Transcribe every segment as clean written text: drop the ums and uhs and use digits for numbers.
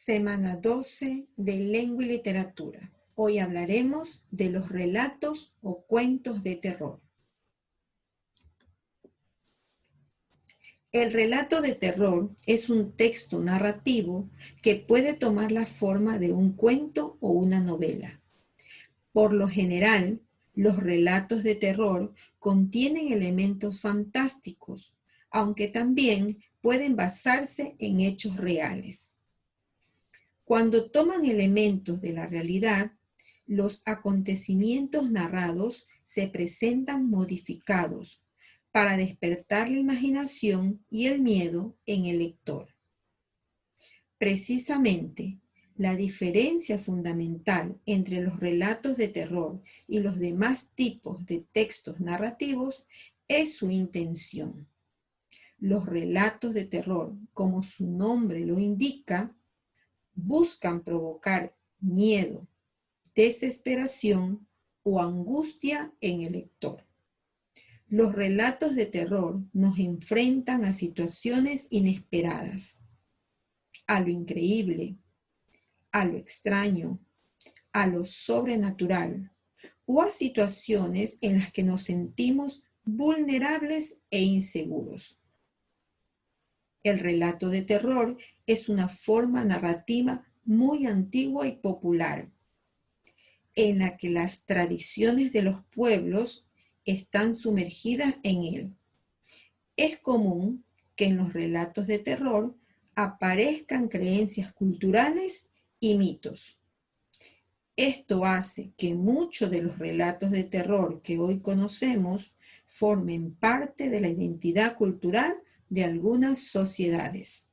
Semana 12 de Lengua y Literatura. Hoy hablaremos de los relatos o cuentos de terror. El relato de terror es un texto narrativo que puede tomar la forma de un cuento o una novela. Por lo general, los relatos de terror contienen elementos fantásticos, aunque también pueden basarse en hechos reales. Cuando toman elementos de la realidad, los acontecimientos narrados se presentan modificados para despertar la imaginación y el miedo en el lector. Precisamente, la diferencia fundamental entre los relatos de terror y los demás tipos de textos narrativos es su intención. Los relatos de terror, como su nombre lo indica, buscan provocar miedo, desesperación o angustia en el lector. Los relatos de terror nos enfrentan a situaciones inesperadas, a lo increíble, a lo extraño, a lo sobrenatural o a situaciones en las que nos sentimos vulnerables e inseguros. El relato de terror es una forma narrativa muy antigua y popular, en la que las tradiciones de los pueblos están sumergidas en él. Es común que en los relatos de terror aparezcan creencias culturales y mitos. Esto hace que muchos de los relatos de terror que hoy conocemos formen parte de la identidad cultural de algunas sociedades.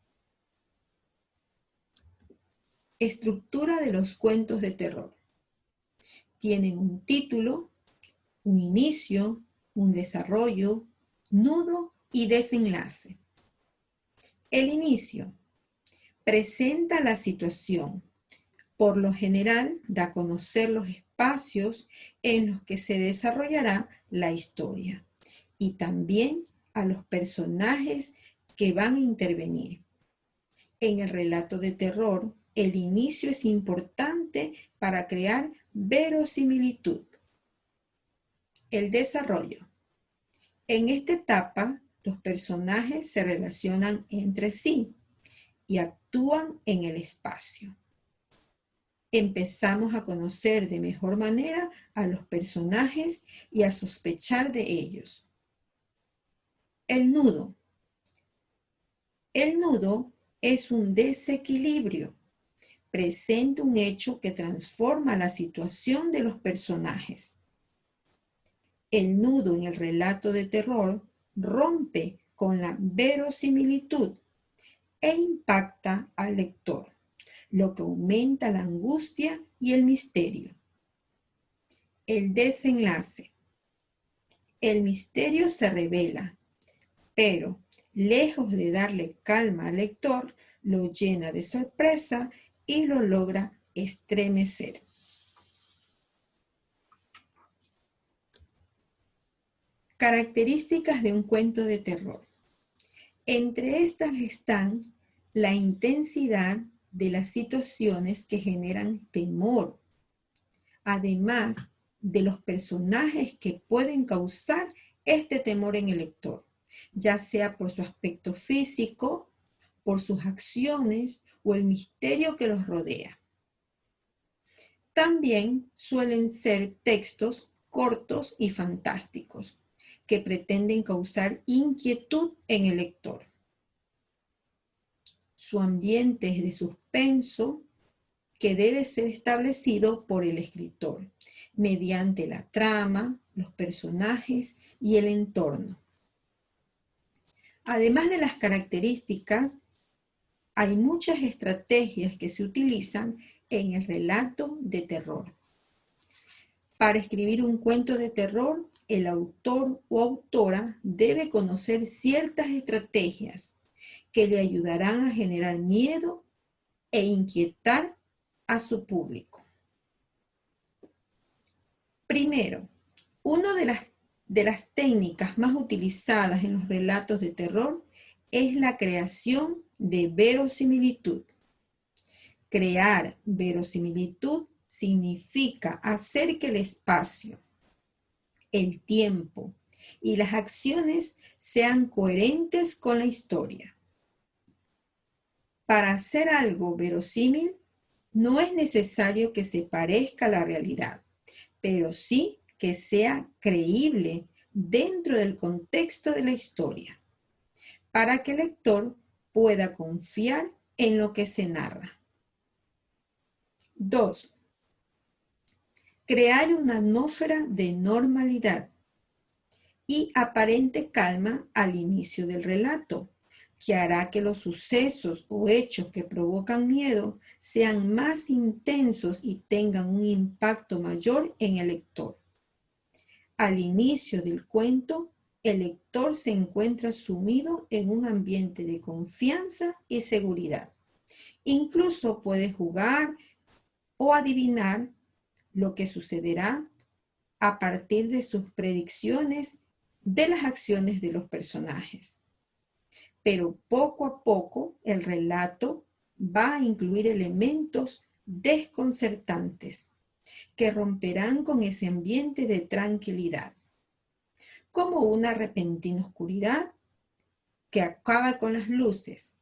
Estructura de los cuentos de terror. Tienen un título, un inicio, un desarrollo, nudo y desenlace. El inicio presenta la situación. Por lo general, da a conocer los espacios en los que se desarrollará la historia y también a los personajes que van a intervenir. En el relato de terror, el inicio es importante para crear verosimilitud. El desarrollo. En esta etapa, los personajes se relacionan entre sí y actúan en el espacio. Empezamos a conocer de mejor manera a los personajes y a sospechar de ellos. El nudo. El nudo es un desequilibrio. Presenta un hecho que transforma la situación de los personajes. El nudo en el relato de terror rompe con la verosimilitud e impacta al lector, lo que aumenta la angustia y el misterio. El desenlace. El misterio se revela, pero lejos de darle calma al lector, lo llena de sorpresa y lo logra estremecer. Características de un cuento de terror. Entre estas están la intensidad de las situaciones que generan temor, además de los personajes que pueden causar este temor en el lector, ya sea por su aspecto físico, por sus acciones o el misterio que los rodea. También suelen ser textos cortos y fantásticos, que pretenden causar inquietud en el lector. Su ambiente es de suspenso que debe ser establecido por el escritor mediante la trama, los personajes y el entorno. Además de las características, hay muchas estrategias que se utilizan en el relato de terror. Para escribir un cuento de terror, el autor o autora debe conocer ciertas estrategias que le ayudarán a generar miedo e inquietar a su público. Primero, una de las técnicas más utilizadas en los relatos de terror es la creación de verosimilitud. Crear verosimilitud significa hacer que el espacio, el tiempo y las acciones sean coherentes con la historia. Para hacer algo verosímil, no es necesario que se parezca a la realidad, pero sí que sea creíble dentro del contexto de la historia, para que el lector pueda confiar en lo que se narra. 2. Crear una atmósfera de normalidad y aparente calma al inicio del relato, que hará que los sucesos o hechos que provocan miedo sean más intensos y tengan un impacto mayor en el lector. Al inicio del cuento, el lector se encuentra sumido en un ambiente de confianza y seguridad. Incluso puede jugar o adivinar lo que sucederá a partir de sus predicciones de las acciones de los personajes. Pero poco a poco el relato va a incluir elementos desconcertantes que romperán con ese ambiente de tranquilidad, como una repentina oscuridad que acaba con las luces.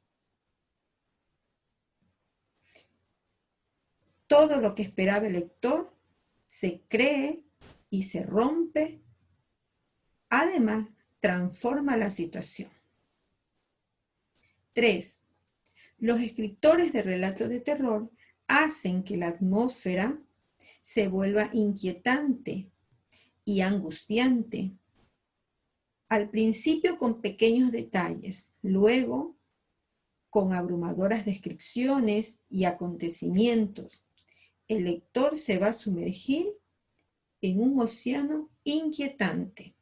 Todo lo que esperaba el lector se cree y se rompe. Además, transforma la situación. 3. Los escritores de relatos de terror hacen que la atmósfera se vuelva inquietante y angustiante. Al principio con pequeños detalles, luego con abrumadoras descripciones y acontecimientos. El lector se va a sumergir en un océano inquietante.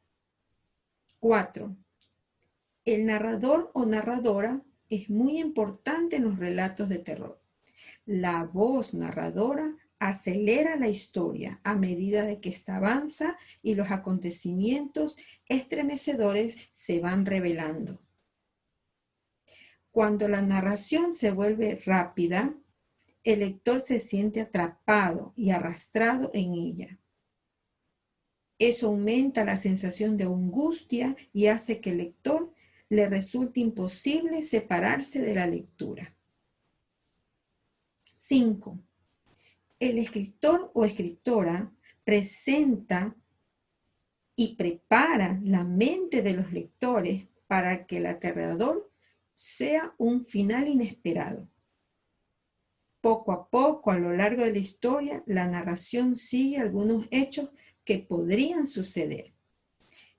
4. El narrador o narradora es muy importante en los relatos de terror. La voz narradora acelera la historia a medida de que ésta avanza y los acontecimientos estremecedores se van revelando. Cuando la narración se vuelve rápida, el lector se siente atrapado y arrastrado en ella. Eso aumenta la sensación de angustia y hace que el lector le resulte imposible separarse de la lectura. 5. El escritor o escritora presenta y prepara la mente de los lectores para que el aterrador sea un final inesperado. Poco a poco, a lo largo de la historia, la narración sigue algunos hechos que podrían suceder.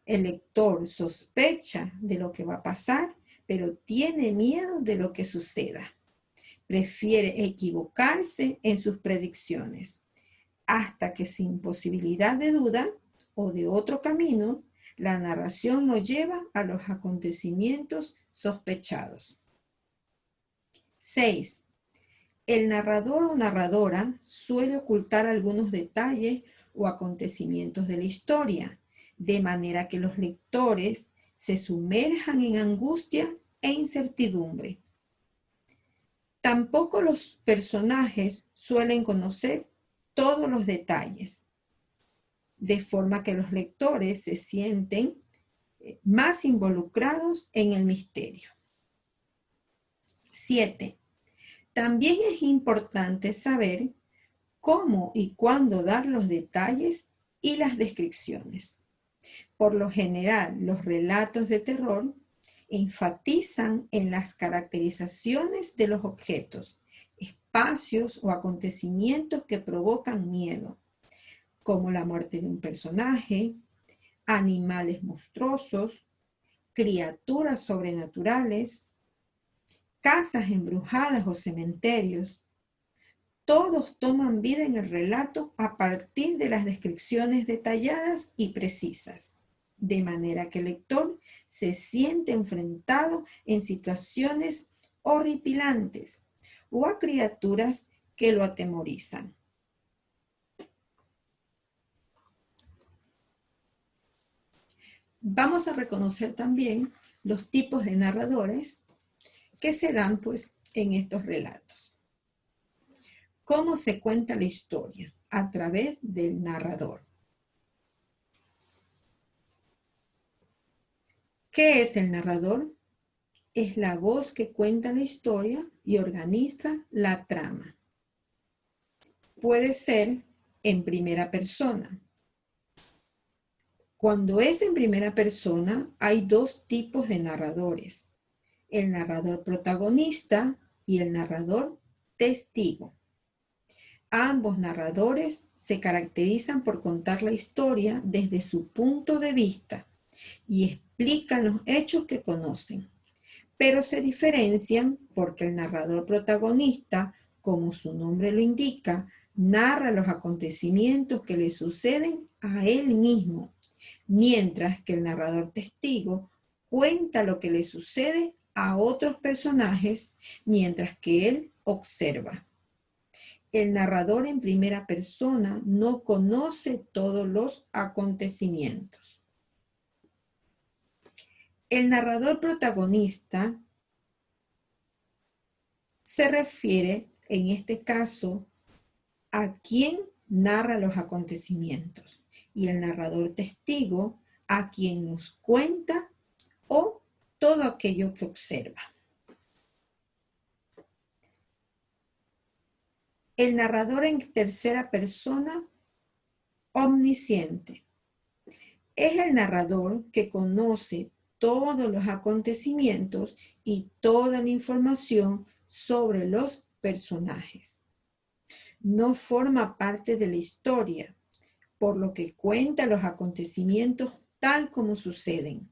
El lector sospecha de lo que va a pasar, pero tiene miedo de lo que suceda. Prefiere equivocarse en sus predicciones, hasta que sin posibilidad de duda o de otro camino, la narración lo lleva a los acontecimientos sospechados. 6. El narrador o narradora suele ocultar algunos detalles o acontecimientos de la historia, de manera que los lectores se sumerjan en angustia e incertidumbre. Tampoco los personajes suelen conocer todos los detalles, de forma que los lectores se sienten más involucrados en el misterio. 7. También es importante saber cómo y cuándo dar los detalles y las descripciones. Por lo general, los relatos de terror enfatizan en las caracterizaciones de los objetos, espacios o acontecimientos que provocan miedo, como la muerte de un personaje, animales monstruosos, criaturas sobrenaturales, casas embrujadas o cementerios. Todos toman vida en el relato a partir de las descripciones detalladas y precisas, de manera que el lector se siente enfrentado en situaciones horripilantes o a criaturas que lo atemorizan. Vamos a reconocer también los tipos de narradores que se dan pues en estos relatos. ¿Cómo se cuenta la historia? A través del narrador. ¿Qué es el narrador? Es la voz que cuenta la historia y organiza la trama. Puede ser en primera persona. Cuando es en primera persona, hay dos tipos de narradores: el narrador protagonista y el narrador testigo. Ambos narradores se caracterizan por contar la historia desde su punto de vista y explican los hechos que conocen, pero se diferencian porque el narrador protagonista, como su nombre lo indica, narra los acontecimientos que le suceden a él mismo, mientras que el narrador testigo cuenta lo que le sucede a otros personajes mientras que él observa. El narrador en primera persona no conoce todos los acontecimientos. El narrador protagonista se refiere, en este caso, a quien narra los acontecimientos, y el narrador testigo a quien nos cuenta o todo aquello que observa. El narrador en tercera persona omnisciente es el narrador que conoce todos los acontecimientos y toda la información sobre los personajes. No forma parte de la historia, por lo que cuenta los acontecimientos tal como suceden.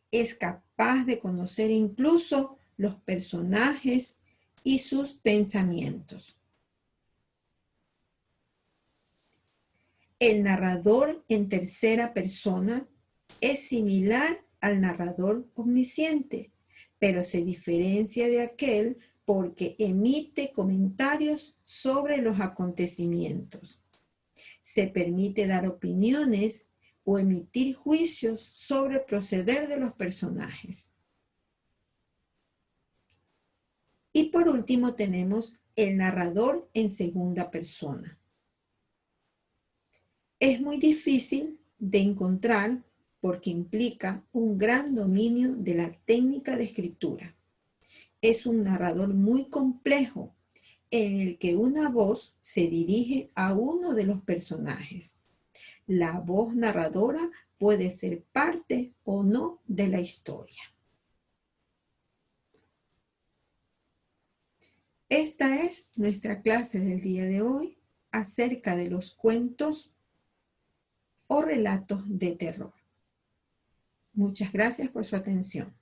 Es capaz de conocer incluso los personajes y sus pensamientos. El narrador en tercera persona es similar al narrador omnisciente, pero se diferencia de aquel porque emite comentarios sobre los acontecimientos. Se permite dar opiniones o emitir juicios sobre el proceder de los personajes. Y por último tenemos el narrador en segunda persona. Es muy difícil de encontrar porque implica un gran dominio de la técnica de escritura. Es un narrador muy complejo en el que una voz se dirige a uno de los personajes. La voz narradora puede ser parte o no de la historia. Esta es nuestra clase del día de hoy acerca de los cuentos o relatos de terror. Muchas gracias por su atención.